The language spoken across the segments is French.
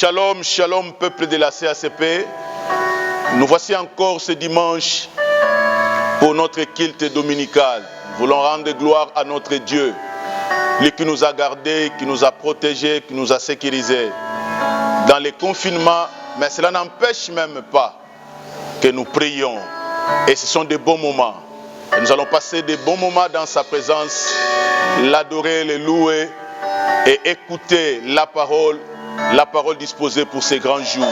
Shalom, shalom, peuple de la CACP. Nous voici encore ce dimanche pour notre culte dominical. Nous voulons rendre gloire à notre Dieu, lui qui nous a gardés, qui nous a protégés, qui nous a sécurisés dans les confinements. Mais cela n'empêche même pas que nous prions. Et ce sont des bons moments. Et nous allons passer des bons moments dans sa présence, l'adorer, le louer et écouter la parole disposée pour ces grands jours.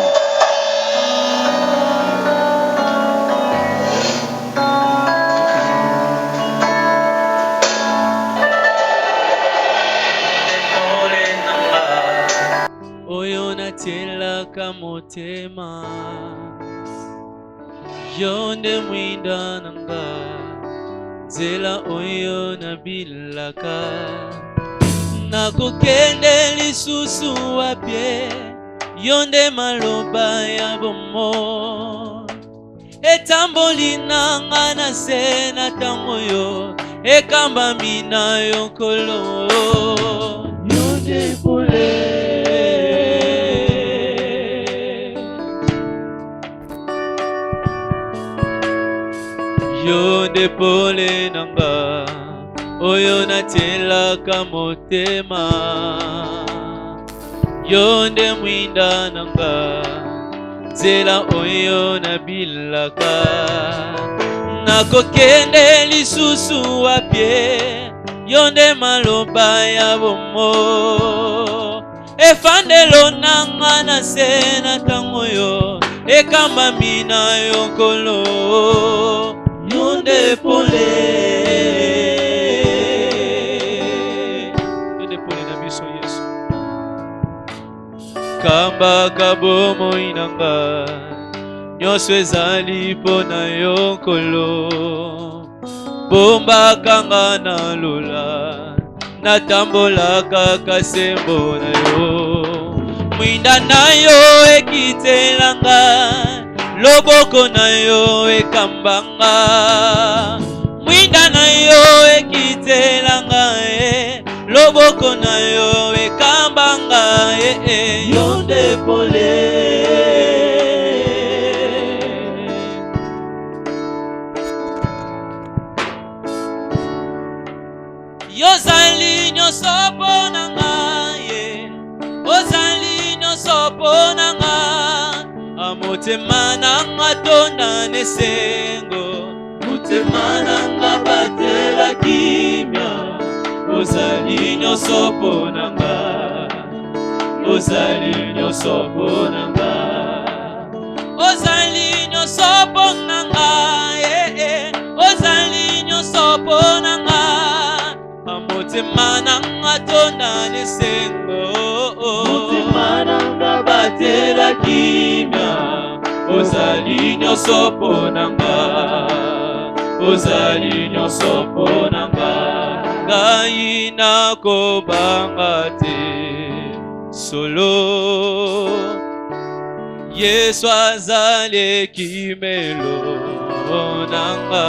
Kamotema yonde mwinda nanga zela oyo na bilaka nakokende lisusu wapye yonde maloba ya bomo etamboli nanga na se na tango yo ekamba mina yokolo yonde pole yonde pole nanga oyo natelaka motema yonde mwinda nanga nzela oyo nabilaka nakokende lisusu wapye yonde maloba ya bomo efandelo nanga na se na tango yo ekamba mina yokolo yonde pole na biso Yesu kamba kabomo inanga nyonso ezali mpona yo nkolo bomba kanga na lola natambolaka kasembo na yo mwinda na yo ekitelanga loboko na yo ekambanga mwinda na yo ekitelanga loboko na yo ekambanga yonde pole yozali nyonso ponanga ozali nyonso ponanga motema nanga tonda nesengo motema nanga batela kimia ozali nyonso ponanga ozali nyonso ponanga ozali nyonso ponanga ozali nyonso ponanga motema nanga tonda nesengo motema nanga batela kimia ozali nyonso ponanga ozali nyonso ponanga ngai nakobanga te solo Yesu azali kimelo nanga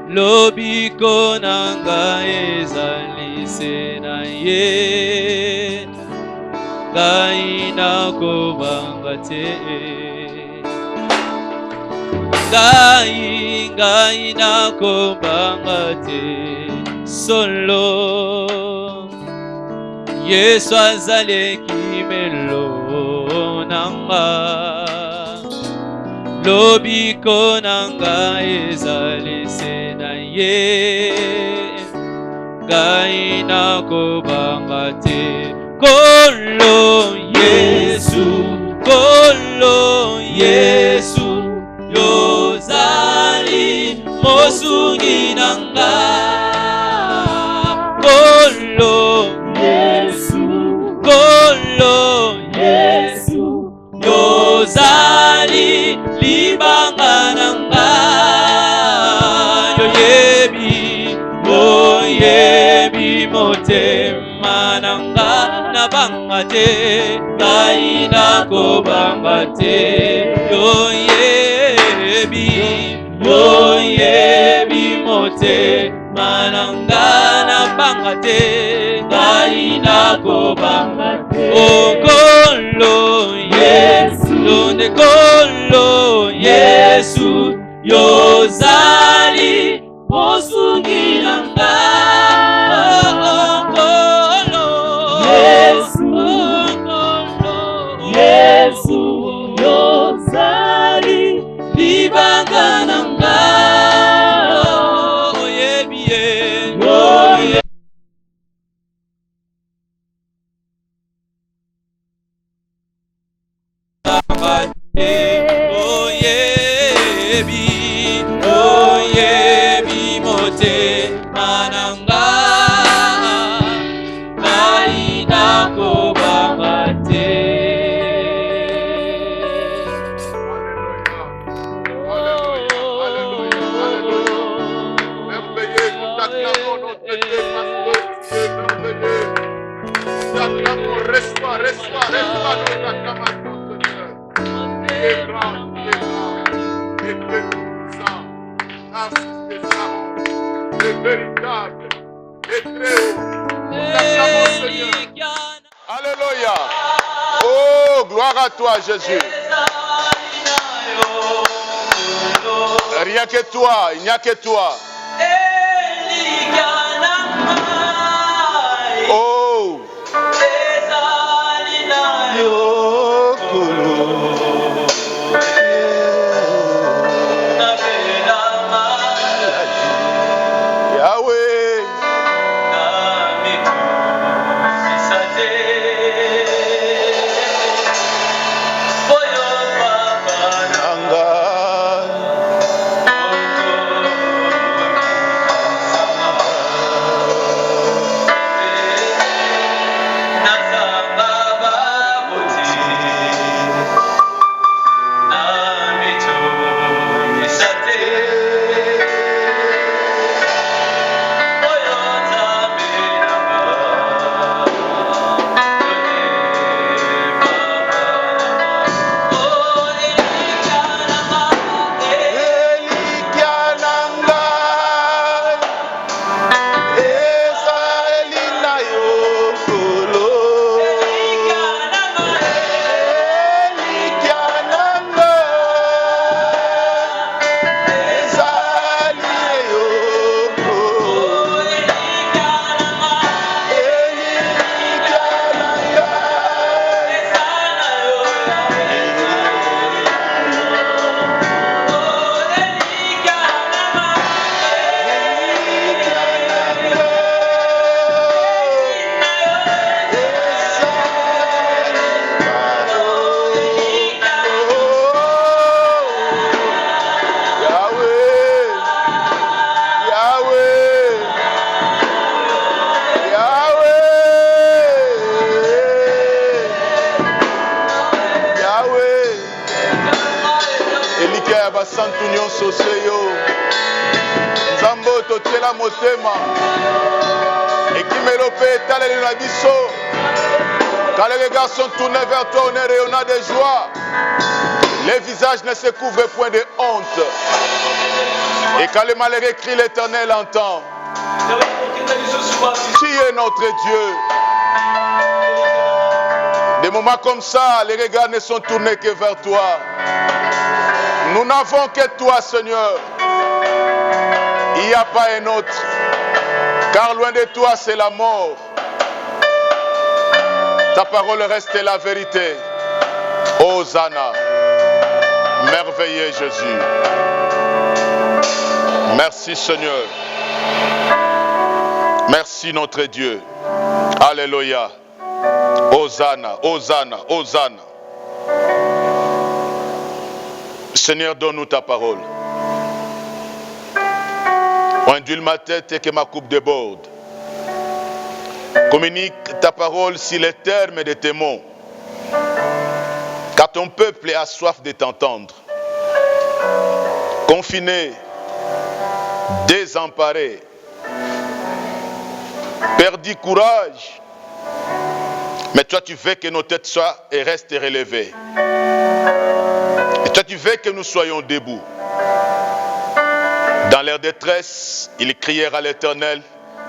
lobiko nanga ezali se na ye ngai nakobanga te ngai nakobanga te solo Yesu azali kimelo nanga lobiko nanga ezali se na ye ngai nakobanga te kolo Yesu yozali mosungi nanga kolo Yesu yozali libanga nanga yoyebi motema nanga nabanga te ngai nakobanga te yoyebi motema nanga nabanga te ngai nakobanga te reçois notre acclamation, Seigneur. Tu es grand, tu es grand. Tu es puissant. Merci, Seigneur. Tu es véritable. Tu es très haut. Nous t'acclamons, Seigneur. Alléluia. Oh, gloire à toi, Jésus. Rien que toi, il n'y a que toi. Oh. Yahweh. Quand les regards sont tournés vers toi, on est rayonnant de joie. Les visages ne se couvrent point de honte. Et quand le malheureux crie, l'Éternel entend. Tu es notre Dieu. Des moments comme ça, les regards ne sont tournés que vers toi. Nous n'avons que toi, Seigneur. Il n'y a pas un autre. Car loin de toi, c'est la mort. Ta parole reste la vérité. Hosanna. Merveilleux Jésus. Merci Seigneur. Merci notre Dieu. Alléluia. Hosanna, Hosanna, Hosanna. Seigneur, donne-nous ta parole. Ondule ma tête et que ma coupe déborde. Communique ta parole sur les termes de tes mots. Car ton peuple a soif de t'entendre. Confiné, désemparé, perdu courage. Mais toi tu veux que nos têtes soient et restent relevées. Et toi tu veux que nous soyons debout. Dans leur détresse, ils crièrent à l'Éternel.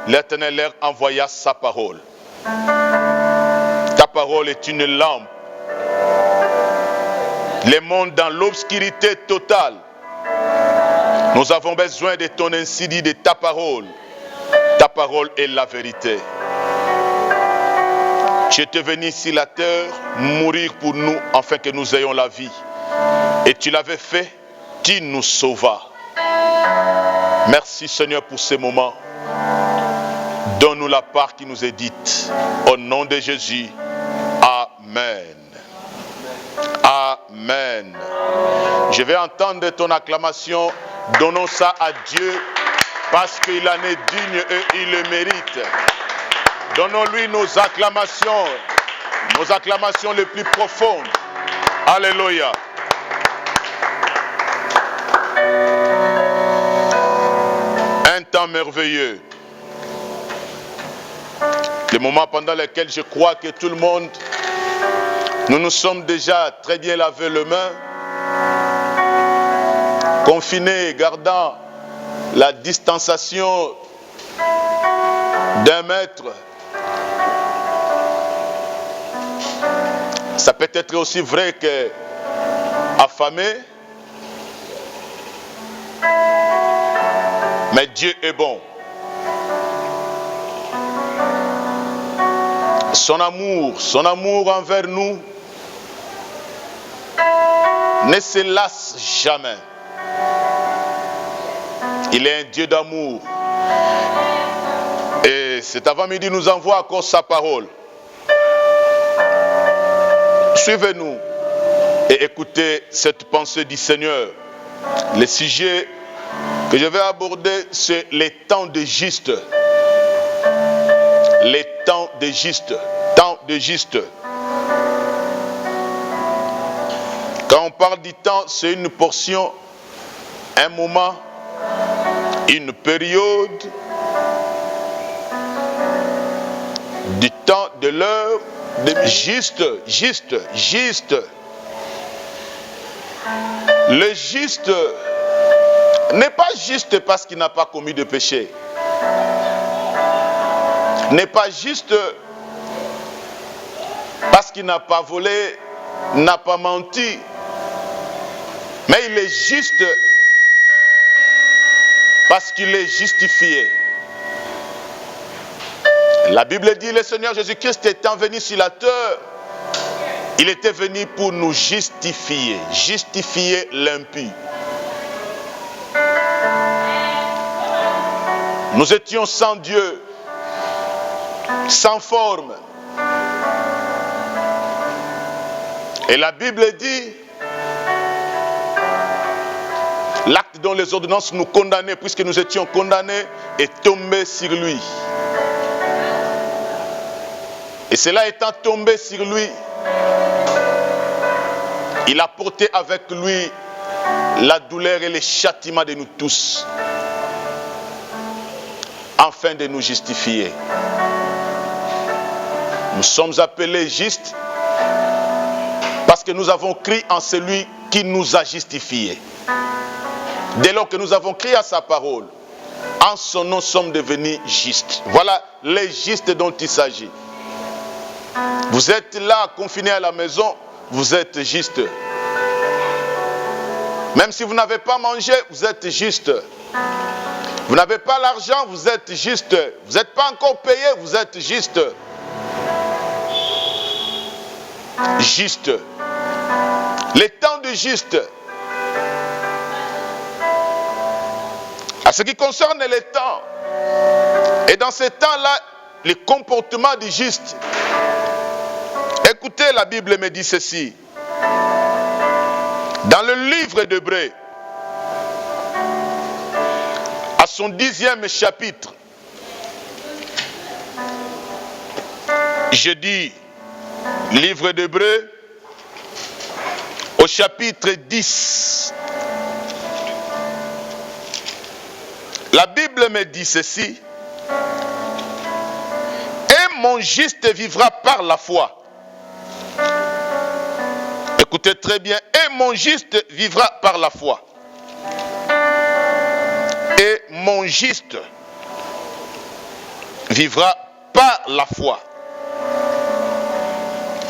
L'Éternel leur envoya sa parole. Ta parole est une lampe. Le monde dans l'obscurité totale. Nous avons besoin de ton insidie, de ta parole. Ta parole est la vérité. Tu étais venu sur la terre mourir pour nous afin que nous ayons la vie. Et tu l'avais fait, tu nous sauvas. Merci Seigneur pour ces moments. Donne-nous la part qui nous est dite. Au nom de Jésus. Amen. Amen. Je vais entendre ton acclamation. Donnons ça à Dieu parce qu'il en est digne et il le mérite. Donnons-lui nos acclamations les plus profondes. Alléluia. Un temps merveilleux. Le moment pendant lequel je crois que tout le monde Nous nous sommes déjà très bien lavé les mains, confinés, gardant la distanciation d'1 mètre. Ça peut être aussi vrai que affamé, mais Dieu est bon. Son amour envers nous ne se lasse jamais. Il est un Dieu d'amour. Et cet avant-midi nous envoie encore sa parole. Suivez-nous et écoutez cette pensée du Seigneur. Le sujet que je vais aborder, c'est les temps de juste. Les temps de juste. Temps de juste. Quand on parle du temps, c'est une portion, un moment, une période du temps, de l'heure, de juste. Le juste n'est pas juste parce qu'il n'a pas commis de péché. N'est pas juste parce qu'il n'a pas volé, n'a pas menti. Mais il est juste parce qu'il est justifié. La Bible dit, le Seigneur Jésus-Christ étant venu sur la terre, il était venu pour nous justifier, justifier l'impie. Nous étions sans Dieu, sans forme. Et la Bible dit, l'acte dont les ordonnances nous condamnaient, puisque nous étions condamnés, est tombé sur lui. Et cela étant tombé sur lui, il a porté avec lui la douleur et les châtiments de nous tous, afin de nous justifier. Nous sommes appelés justes parce que nous avons cru en celui qui nous a justifiés. Dès lors que nous avons cru à sa parole, en son nom sommes devenus justes. Voilà les justes dont il s'agit. Vous êtes là, confinés à la maison, vous êtes juste. Même si vous n'avez pas mangé, vous êtes juste. Vous n'avez pas l'argent, vous êtes juste. Vous n'êtes pas encore payé, vous êtes juste. Juste. Les temps de juste. À ce qui concerne les temps, et dans ces temps-là, le comportement du juste. Écoutez, la Bible me dit ceci. Dans le livre d'Hébreux, à son 10e chapitre, je dis, livre d'Hébreux, au chapitre 10, la Bible me dit ceci. Et mon juste vivra par la foi. Écoutez très bien. Et mon juste vivra par la foi. Et mon juste vivra par la foi.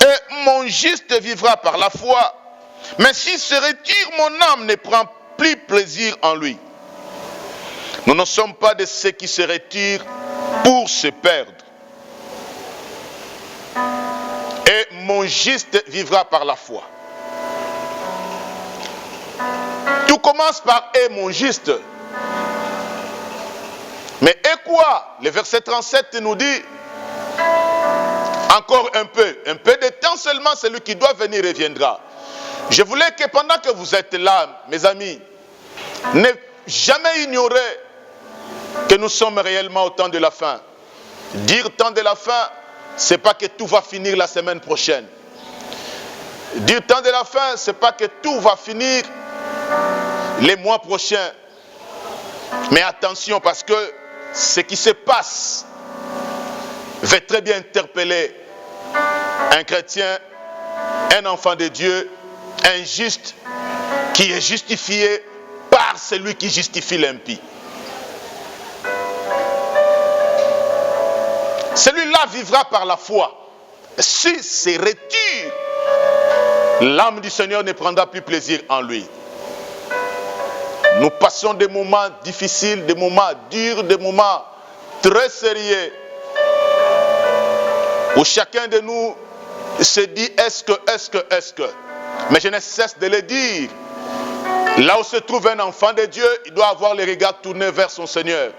Et mon juste vivra par la foi. Mais s'il se retire, mon âme ne prend plus plaisir en lui. Nous ne sommes pas de ceux qui se retirent pour se perdre. Et mon juste vivra par la foi. Tout commence par « et mon juste ». Mais et quoi? Le verset 37 nous dit encore un peu de temps seulement, celui qui doit venir reviendra. Je voulais que pendant que vous êtes là, mes amis, ne jamais ignorer que nous sommes réellement au temps de la fin. Dire temps de la fin, c'est pas que tout va finir la semaine prochaine. Dire temps de la fin, c'est pas que tout va finir les mois prochains. Mais attention, parce que ce qui se passe va très bien interpeller un chrétien un enfant de Dieu, un juste, qui est justifié par celui qui justifie l'impie. Celui-là vivra par la foi. Si se retire, l'âme du Seigneur ne prendra plus plaisir en lui. Nous passons des moments difficiles, des moments durs, des moments très sérieux, où chacun de nous se dit est-ce que. Mais je ne cesse de le dire. Là où se trouve un enfant de Dieu, il doit avoir le regard tourné vers son Seigneur.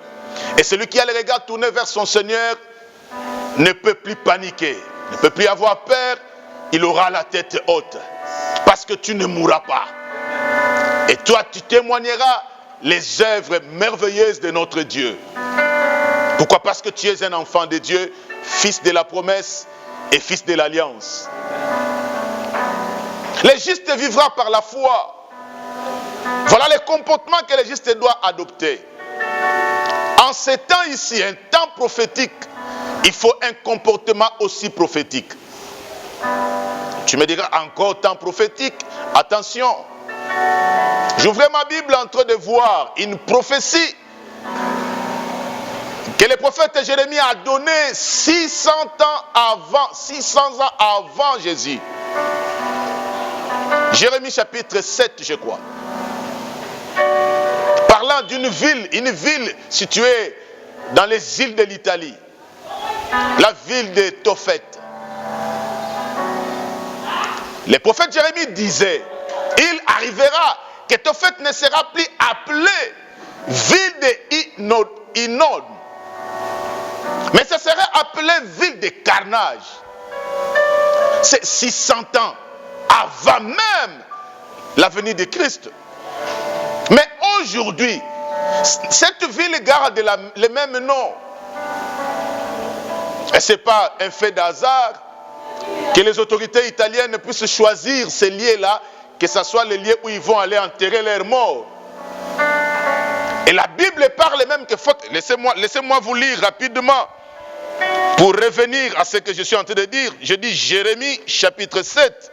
Et celui qui a le regard tourné vers son Seigneur ne peut plus paniquer, ne peut plus avoir peur, il aura la tête haute. Parce que tu ne mourras pas. Et toi, tu témoigneras les œuvres merveilleuses de notre Dieu. Pourquoi? Parce que tu es un enfant de Dieu, fils de la promesse et fils de l'alliance. Le juste vivra par la foi. Voilà le comportement que le juste doit adopter. En ces temps ici, un temps prophétique, il faut un comportement aussi prophétique. Tu me diras encore temps prophétique. Attention. J'ouvrais ma Bible en train de voir une prophétie que le prophète Jérémie a donnée 600 ans avant Jésus. Jérémie chapitre 7, je crois. Parlant d'une ville, une ville située dans les îles de l'Italie. La ville de Tophet. Le prophète Jérémie disait, il arrivera que Tophet ne sera plus appelée ville de Hinnom, mais ce serait appelé ville de carnage. C'est 600 ans avant même la venue de Christ. Mais aujourd'hui, cette ville garde le même nom. Et ce n'est pas un fait d'hasard que les autorités italiennes puissent choisir ces lieux-là, que ce soit les lieux où ils vont aller enterrer leurs morts. Et la Bible parle même que faut... Laissez-moi vous lire rapidement pour revenir à ce que je suis en train de dire. Je dis Jérémie chapitre 7.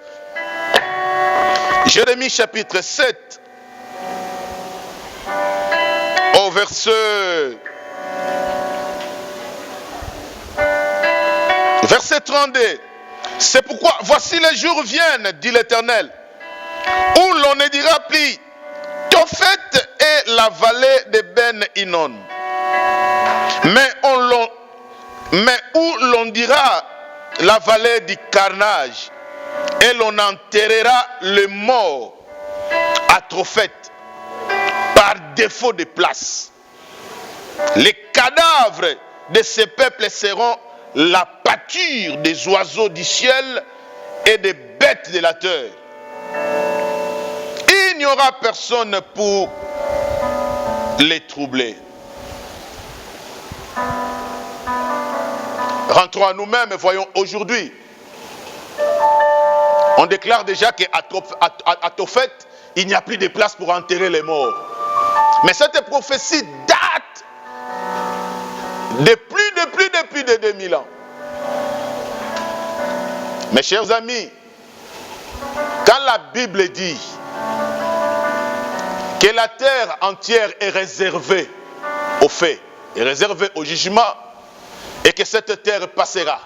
Jérémie chapitre 7. Au verset 32. C'est pourquoi, voici les jours viennent, dit l'Éternel, où l'on ne dira plus Tophet est la vallée de Ben Hinnom, mais où l'on dira la vallée du carnage, et l'on enterrera le mort à Tophet par défaut de place. Les cadavres de ces peuples seront la pâture des oiseaux du ciel et des bêtes de la terre. Il n'y aura personne pour les troubler. Rentrons à nous-mêmes et voyons aujourd'hui. On déclare déjà qu'à Tophet, il n'y a plus de place pour enterrer les morts. Mais cette prophétie date depuis de 2000 ans. Mes chers amis, quand la Bible dit que la terre entière est réservée au fait, est réservée au jugement, et que cette terre passera,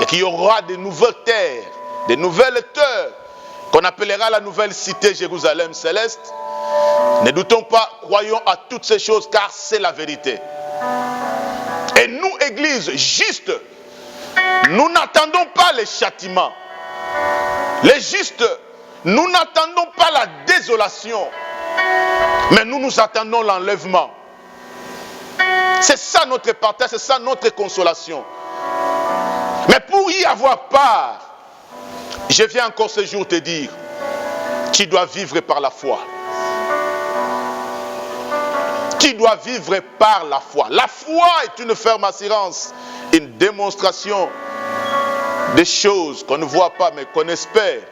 et qu'il y aura de nouvelles terres, de nouvelles terres, qu'on appellera la nouvelle cité Jérusalem céleste, ne doutons pas, croyons à toutes ces choses, car c'est la vérité. Et nous, Église juste, nous n'attendons pas les châtiments. Les justes, nous n'attendons pas la désolation, mais nous attendons l'enlèvement. C'est ça notre partage, c'est ça notre consolation. Mais pour y avoir part, je viens encore ce jour te dire, tu dois vivre par la foi. Tu dois vivre par la foi. La foi est une ferme assurance, une démonstration des choses qu'on ne voit pas mais qu'on espère.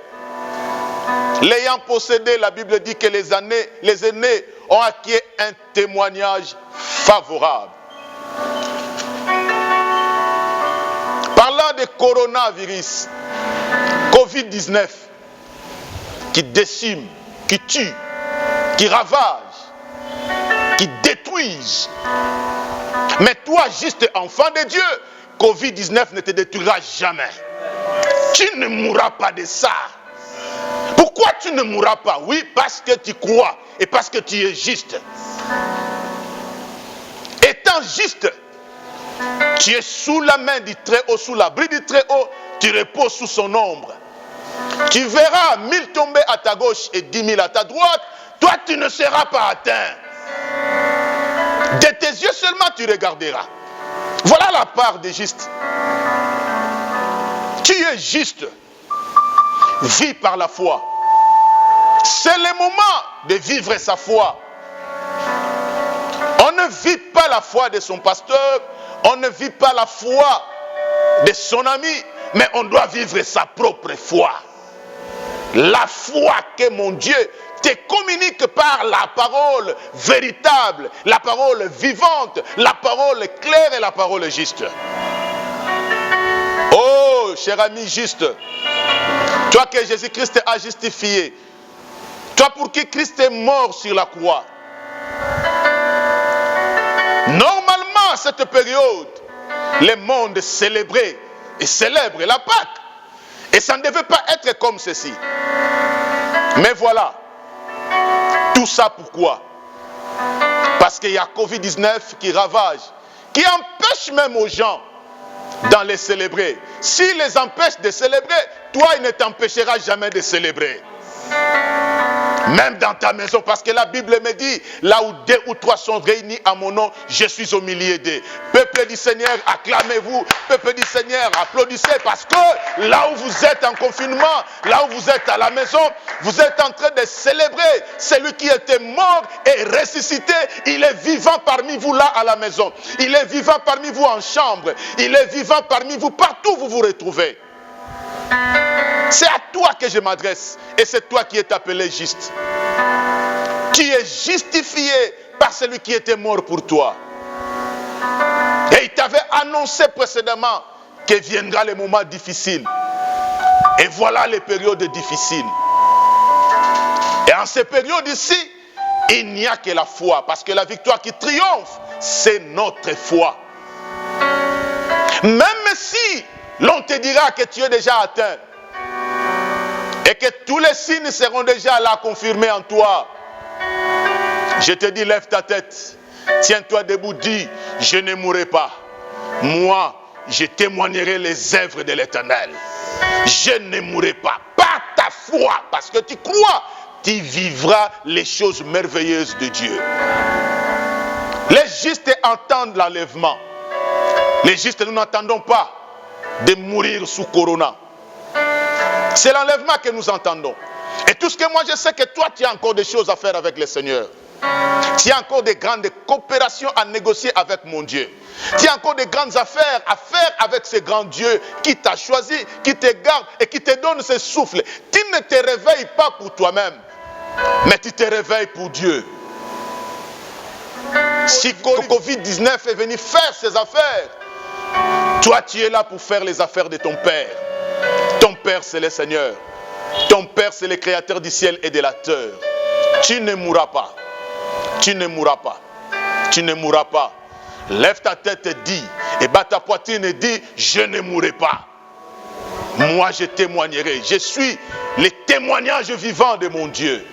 L'ayant possédé, la Bible dit que les aînés ont acquis un témoignage favorable. Parlant de coronavirus, Covid-19 qui décime, qui tue, qui ravage, qui détruisent. Mais toi, juste enfant de Dieu, Covid-19 ne te détruira jamais. Tu ne mourras pas de ça. Pourquoi tu ne mourras pas? Oui, parce que tu crois et parce que tu es juste. Étant juste, tu es sous la main du Très-Haut, sous l'abri du Très-Haut, tu reposes sous son ombre. Tu verras 1000 tomber à ta gauche et 10 000 à ta droite, toi tu ne seras pas atteint. De tes yeux seulement tu regarderas. Voilà la part des justes. Tu es juste. Vis par la foi. C'est le moment de vivre sa foi. On ne vit pas la foi de son pasteur, on ne vit pas la foi de son ami, mais on doit vivre sa propre foi. La foi que mon Dieu te communique par la parole véritable, la parole vivante, la parole claire et la parole juste. Oh, cher ami juste, toi que Jésus-Christ a justifié, toi pour qui Christ est mort sur la croix. Normalement, à cette période, le monde célébrait et célèbre la Pâque. Et ça ne devait pas être comme ceci. Mais voilà. Tout ça pourquoi? Parce qu'il y a Covid-19 qui ravage, qui empêche même aux gens d'en les célébrer. S'il les empêche de célébrer, toi, il ne t'empêchera jamais de célébrer. Même dans ta maison, parce que la Bible me dit, là où 2 ou 3 sont réunis à mon nom, je suis au milieu d'eux. Peuple du Seigneur, acclamez-vous. Peuple du Seigneur, applaudissez, parce que là où vous êtes en confinement, là où vous êtes à la maison, vous êtes en train de célébrer celui qui était mort et ressuscité. Il est vivant parmi vous là à la maison. Il est vivant parmi vous en chambre. Il est vivant parmi vous partout où vous vous retrouvez. C'est à toi que je m'adresse et c'est toi qui es appelé juste. Tu es justifié par celui qui était mort pour toi. Et il t'avait annoncé précédemment que viendra le moment difficile. Et voilà les périodes difficiles. Et en ces périodes ici, il n'y a que la foi. Parce que la victoire qui triomphe, c'est notre foi. Même si l'on te dira que tu es déjà atteint, et que tous les signes seront déjà là confirmés en toi, je te dis, lève ta tête, tiens-toi debout, dis, je ne mourrai pas. Moi, je témoignerai les œuvres de l'Éternel. Je ne mourrai pas. Par ta foi, parce que tu crois, tu vivras les choses merveilleuses de Dieu. Les justes entendent l'enlèvement. Les justes, nous n'entendons pas de mourir sous Corona. C'est l'enlèvement que nous entendons. Et tout ce que moi je sais que toi tu as encore des choses à faire avec le Seigneur. Tu as encore des grandes coopérations à négocier avec mon Dieu. Tu as encore des grandes affaires à faire avec ce grand Dieu qui t'a choisi, qui te garde et qui te donne ce souffle. Tu ne te réveilles pas pour toi-même, mais tu te réveilles pour Dieu. Si Covid-19 est venu faire ses affaires, toi tu es là pour faire les affaires de ton Père. Ton Père, c'est le Seigneur. Ton Père, c'est le Créateur du ciel et de la terre. Tu ne mourras pas. Tu ne mourras pas. Tu ne mourras pas. Lève ta tête et dis, et bat ta poitrine et dis, je ne mourrai pas. Moi, je témoignerai. Je suis le témoignage vivant de mon Dieu.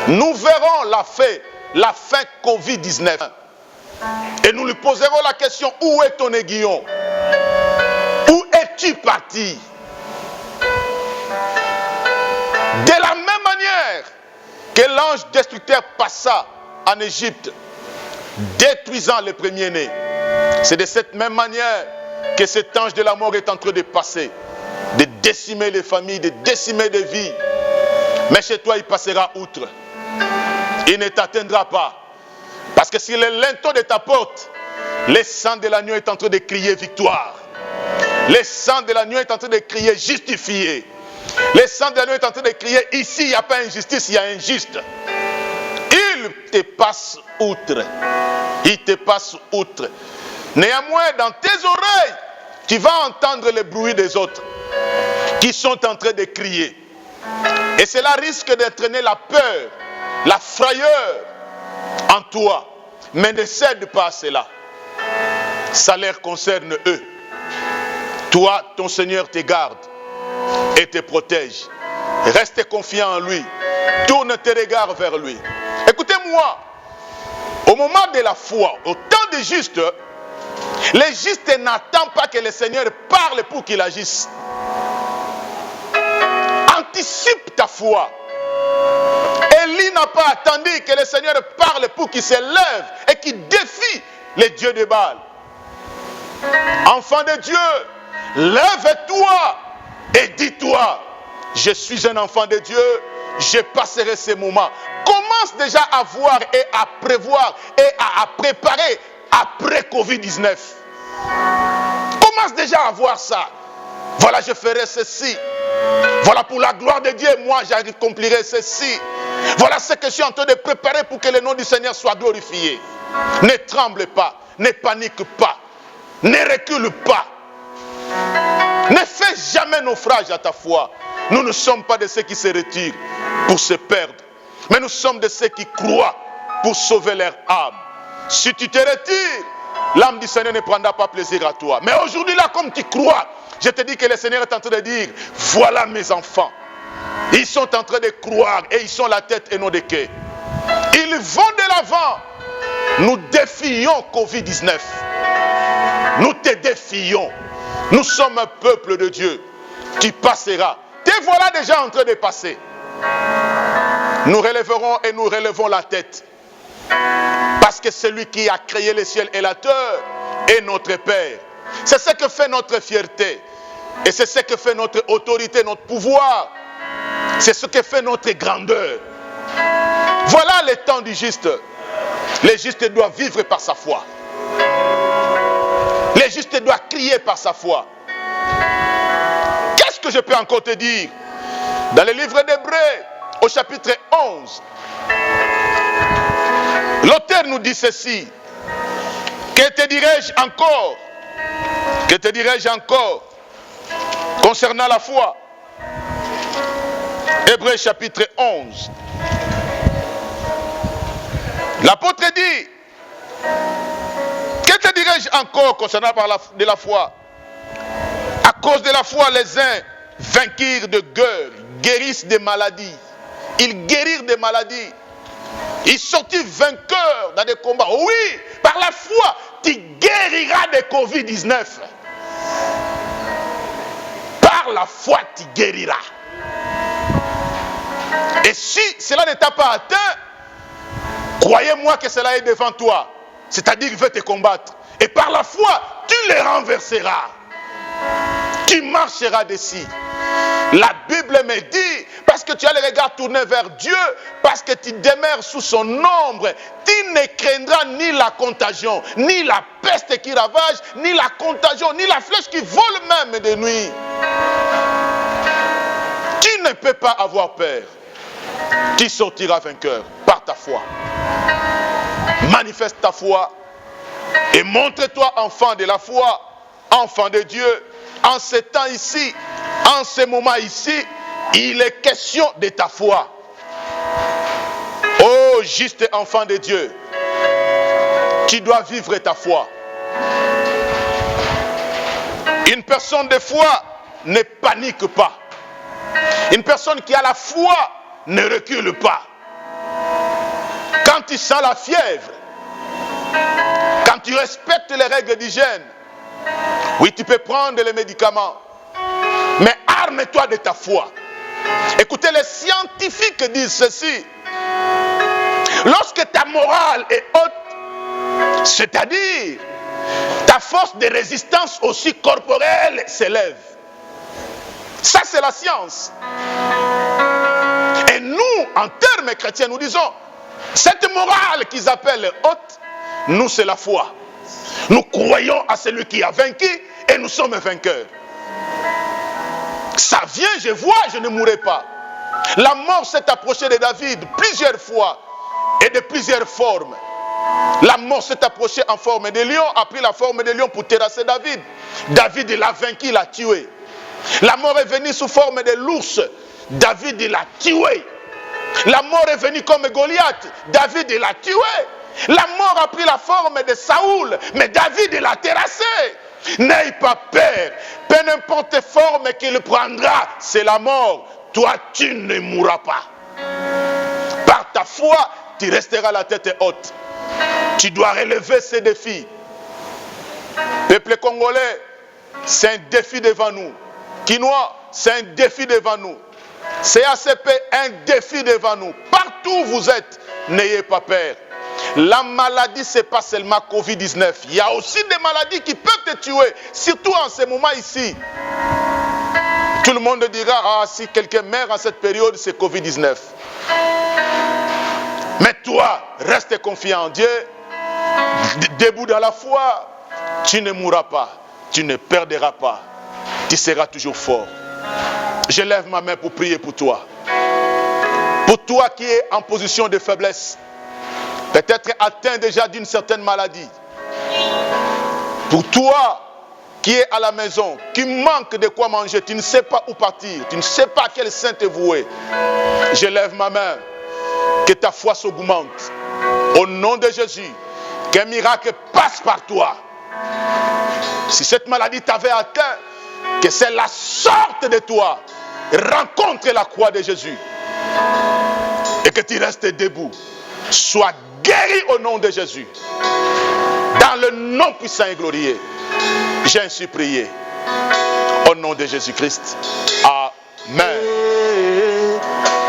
Nous verrons la fin Covid-19. Et nous lui poserons la question, où est ton aiguillon? Où es-tu parti? De la même manière que l'ange destructeur passa en Égypte, détruisant les premiers-nés, c'est de cette même manière que cet ange de la mort est en train de passer, de décimer les familles, de décimer les vies. Mais chez toi, il passera outre. Il ne t'atteindra pas. Parce que sur le linteau de ta porte, le sang de l'agneau est en train de crier victoire. Le sang de l'agneau est en train de crier justifié. Le sang de l'agneau est en train de crier ici, il n'y a pas injustice, il y a un juste. Il te passe outre. Il te passe outre. Néanmoins, dans tes oreilles, tu vas entendre le bruit des autres. qui sont en train de crier. Et cela risque d'entraîner la peur, la frayeur en toi. Mais ne cède pas à cela. Ça leur concerne eux. Toi, ton Seigneur te garde et te protège. Reste confiant en lui. Tourne tes regards vers lui. Écoutez-moi, au moment de la foi, au temps des justes, les justes n'attendent pas que le Seigneur parle pour qu'il agisse. Anticipe ta foi. Élie n'a pas attendu que le Seigneur parle pour qu'il se lève et qu'il défie les dieux de Baal. Enfant de Dieu, lève-toi et dis-toi, je suis un enfant de Dieu, je passerai ces moments. Commence déjà à voir et à prévoir et à préparer après Covid-19. Commence déjà à voir ça. Voilà, je ferai ceci. Voilà, pour la gloire de Dieu, moi j'accomplirai ceci. Voilà ce que je suis en train de préparer pour que le nom du Seigneur soit glorifié. Ne tremble pas, ne panique pas, ne recule pas. Ne fais jamais naufrage à ta foi. Nous ne sommes pas de ceux qui se retirent pour se perdre, mais nous sommes de ceux qui croient pour sauver leur âme. Si tu te retires, l'âme du Seigneur ne prendra pas plaisir à toi. Mais aujourd'hui là, comme tu crois, je te dis que le Seigneur est en train de dire, voilà mes enfants. Ils sont en train de croire et ils sont la tête et non le cœur. Ils vont de l'avant. Nous défions Covid-19. Nous te défions. Nous sommes un peuple de Dieu qui passera. Te voilà déjà en train de passer. Nous relèverons et nous relevons la tête. Parce que celui qui a créé le ciel et la terre est notre Père. C'est ce que fait notre fierté. Et c'est ce que fait notre autorité, notre pouvoir. C'est ce que fait notre grandeur. Voilà le temps du juste. Le juste doit vivre par sa foi. Le juste doit crier par sa foi. Qu'est-ce que je peux encore te dire? Dans le livre d'Hébreux, au chapitre 11, l'auteur nous dit ceci. Que te dirais-je encore? Que te dirais-je encore concernant la foi? Hébreux chapitre 11. L'apôtre dit, que te dirais-je encore concernant de la foi? À cause de la foi, les uns vainquirent de guerre, guérissent des maladies. Ils guérirent des maladies. Ils sortirent vainqueurs dans des combats. Oui, par la foi, tu guériras de Covid-19. Par la foi, tu guériras. Et si cela ne t'a pas atteint, croyez-moi que cela est devant toi. C'est-à-dire qu'il veut te combattre. Et par la foi, tu les renverseras. Tu marcheras dessus. La Bible me dit, parce que tu as le regard tourné vers Dieu, parce que tu demeures sous son ombre, tu ne craindras ni la contagion, ni la peste qui ravage, ni la contagion, ni la flèche qui vole même de nuit. Tu ne peux pas avoir peur. Tu sortiras vainqueur par ta foi. Manifeste ta foi et montre-toi enfant de la foi, enfant de Dieu. En ce temps ici, en ce moment ici, il est question de ta foi. Oh, juste enfant de Dieu, tu dois vivre ta foi. Une personne de foi ne panique pas. Une personne qui a la foi ne recule pas. Quand tu sens la fièvre, quand tu respectes les règles d'hygiène, oui, tu peux prendre les médicaments, mais arme-toi de ta foi. Écoutez, les scientifiques disent ceci. Lorsque ta morale est haute, c'est-à-dire ta force de résistance aussi corporelle s'élève. Ça, c'est la science. Et nous, en termes chrétiens, nous disons, cette morale qu'ils appellent haute, nous, c'est la foi. Nous croyons à celui qui a vaincu et nous sommes vainqueurs. Ça vient, je vois, je ne mourrai pas. La mort s'est approchée de David plusieurs fois et de plusieurs formes. La mort s'est approchée en forme de lion, a pris la forme de lion pour terrasser David. David l'a vaincu, l'a tué. La mort est venue sous forme de l'ours. David l'a tué. La mort est venue comme Goliath. David l'a tué. La mort a pris la forme de Saoul. Mais David l'a terrassé. N'aie pas peur. Peu n'importe forme qu'il prendra, c'est la mort. Toi, tu ne mourras pas. Par ta foi, tu resteras la tête haute. Tu dois relever ces défis. Peuple congolais, c'est un défi devant nous. Quinois, c'est un défi devant nous. CACP, un défi devant nous. Partout où vous êtes, n'ayez pas peur. La maladie, ce n'est pas seulement Covid-19. Il y a aussi des maladies qui peuvent te tuer. Surtout en ce moment ici. Tout le monde dira, ah, si quelqu'un meurt en cette période, c'est Covid-19. Mais toi, reste confiant en Dieu. Debout dans la foi, tu ne mourras pas. Tu ne perdras pas. Tu seras toujours fort. Je lève ma main pour prier pour toi. Pour toi qui es en position de faiblesse. Peut-être atteint déjà d'une certaine maladie. Pour toi qui es à la maison, qui manque de quoi manger, tu ne sais pas où partir, tu ne sais pas à quel saint te vouer. Je lève ma main. Que ta foi s'augmente. Au nom de Jésus, qu'un miracle passe par toi. Si cette maladie t'avait atteint, que c'est la sorte de toi. Rencontre la croix de Jésus. Et que tu restes debout. Sois guéri au nom de Jésus. Dans le nom puissant et glorieux. J'ai ainsi prié. Au nom de Jésus-Christ. Amen.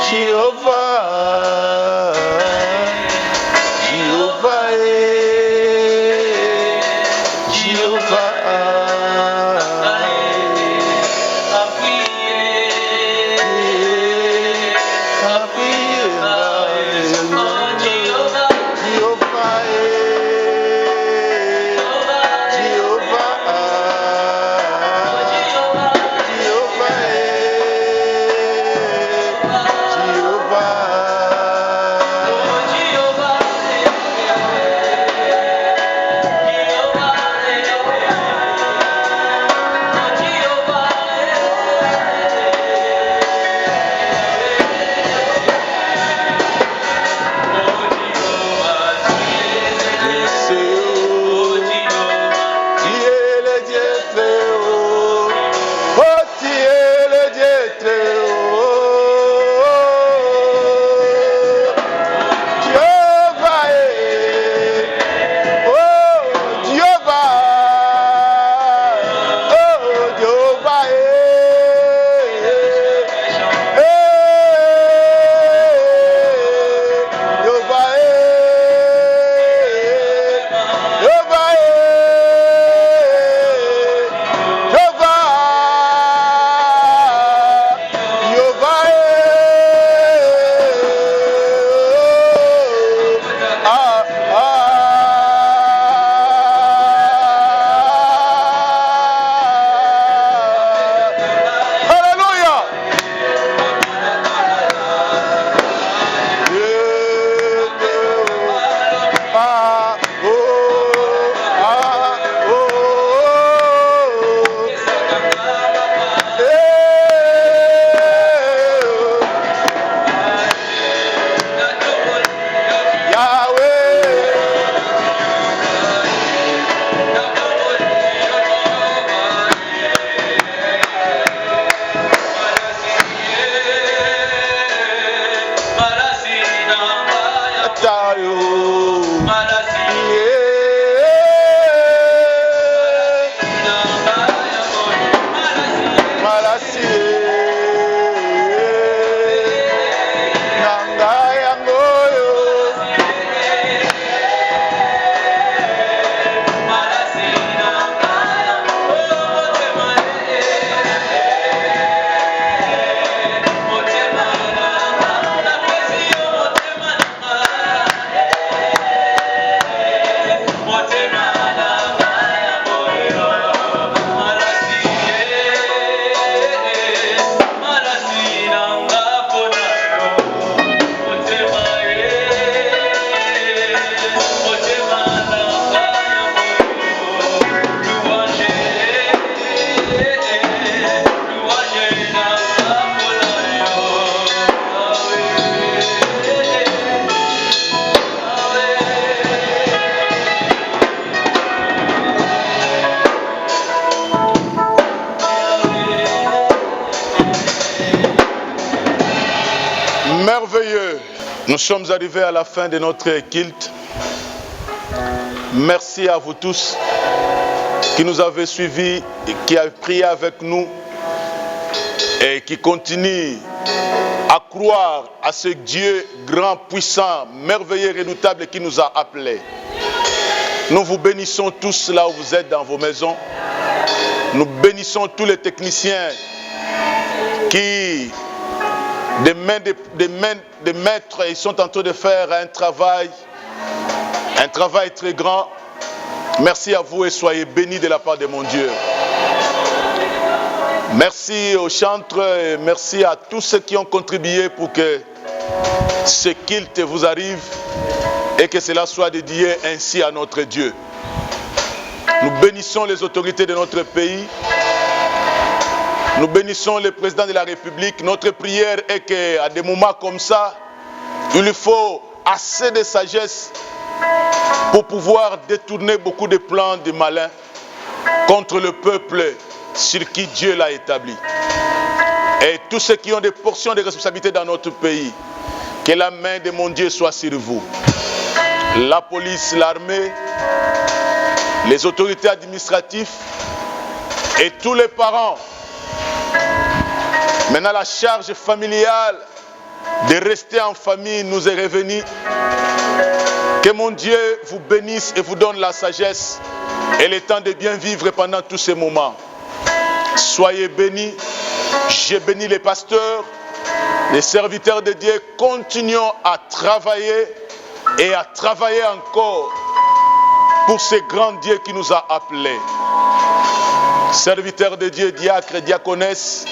Jéhovah. Jéhovah. Jéhovah. merveilleux. Nous sommes arrivés à la fin de notre culte. Merci à vous tous qui nous avez suivis et qui avez prié avec nous et qui continuent à croire à ce Dieu grand, puissant, merveilleux, redoutable qui nous a appelés. Nous vous bénissons tous là où vous êtes dans vos maisons. Nous bénissons tous les techniciens qui, des maîtres, ils sont en train de faire un travail très grand. Merci à vous et soyez bénis de la part de mon Dieu. Merci aux chantres et merci à tous ceux qui ont contribué pour que ce culte vous arrive et que cela soit dédié ainsi à notre Dieu. Nous bénissons les autorités de notre pays. Nous bénissons le président de la République. Notre prière est qu'à des moments comme ça, il lui faut assez de sagesse pour pouvoir détourner beaucoup de plans du malin contre le peuple sur qui Dieu l'a établi. Et tous ceux qui ont des portions de responsabilité dans notre pays, que la main de mon Dieu soit sur vous. La police, l'armée, les autorités administratives et tous les parents. Maintenant, la charge familiale de rester en famille nous est revenue. Que mon Dieu vous bénisse et vous donne la sagesse et le temps de bien vivre pendant tous ces moments. Soyez bénis. Je bénis les pasteurs, les serviteurs de Dieu. Continuons à travailler et à travailler encore pour ce grand Dieu qui nous a appelés. Serviteurs de Dieu, diacres, diaconesses,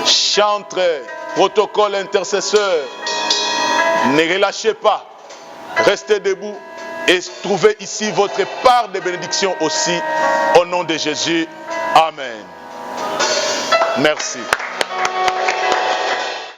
chantres, protocoles, intercesseurs, ne relâchez pas. Restez debout et trouvez ici votre part de bénédiction aussi. Au nom de Jésus. Amen. Merci.